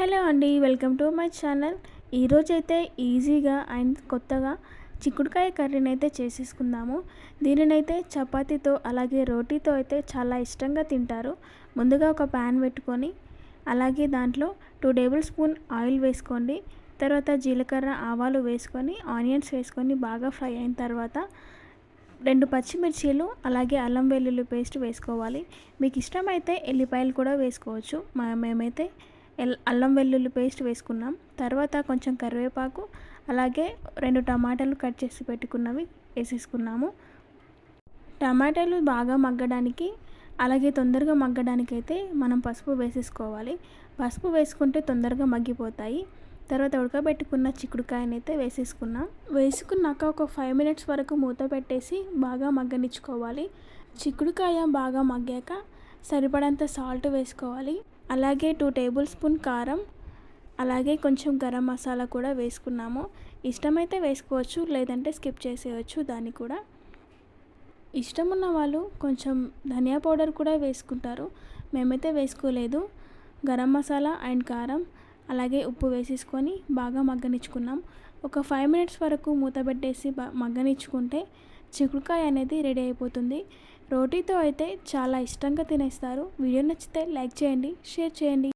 Hello అండి, welcome to my channel. ఈరోజైతే ఈజీగా అండ్ కొత్తగా చిక్కుడుకాయ కర్రీని అయితే చేసేసుకుందాము. దీనినైతే చపాతీతో అలాగే రోటీతో అయితే చాలా ఇష్టంగా తింటారు. ముందుగా ఒక ప్యాన్ పెట్టుకొని అలాగే దాంట్లో 2 టేబుల్ స్పూన్ ఆయిల్ వేసుకోండి. తర్వాత జీలకర్ర ఆవాలు వేసుకొని ఆనియన్స్ వేసుకొని బాగా ఫ్రై అయిన తర్వాత 2 పచ్చిమిర్చీలు అలాగే అల్లం వెల్లుల్లి పేస్ట్ వేసుకోవాలి. మీకు ఇష్టమైతే ఎల్లిపాయలు కూడా వేసుకోవచ్చు. మేమైతే అల్లం వెల్లుల్లి పేస్ట్ వేసుకున్నాం. తర్వాత కొంచెం కరివేపాకు అలాగే 2 టమాటాలు కట్ చేసి పెట్టుకున్నవి వేసేసుకున్నాము. టమాటాలు బాగా మగ్గడానికి అలాగే తొందరగా మగ్గడానికి అయితే మనం పసుపు వేసేసుకోవాలి. పసుపు వేసుకుంటే తొందరగా మగ్గిపోతాయి. తర్వాత ఉడకబెట్టుకున్న చిక్కుడుకాయనైతే వేసేసుకున్నాం. వేసుకున్నాక ఒక 5 మినిట్స్ వరకు మూత పెట్టేసి బాగా మగ్గనిచ్చుకోవాలి. చిక్కుడుకాయ బాగా మగ్గాక సరిపడంత సాల్ట్ వేసుకోవాలి. అలాగే 2 టేబుల్ స్పూన్ కారం అలాగే కొంచెం గరం మసాలా కూడా వేసుకున్నాము. ఇష్టమైతే వేసుకోవచ్చు, లేదంటే స్కిప్ చేసేయచ్చు. దాన్ని కూడా ఇష్టం ఉన్న వాళ్ళు కొంచెం ధనియా పౌడర్ కూడా వేసుకుంటారు. మేమైతే వేసుకోలేదు. గరం మసాలా అండ్ కారం అలాగే ఉప్పు వేసేసుకొని బాగా మగ్గనిచ్చుకున్నాం. ఒక 5 మినిట్స్ వరకు మూత పెట్టేసి మగ్గనిచ్చుకుంటే చిక్కుడుకాయ అనేది రెడీ అయిపోతుంది. రోటీతో అయితే చాలా ఇష్టంగా తినేస్తారు. వీడియో నచ్చితే లైక్ చేయండి, షేర్ చేయండి.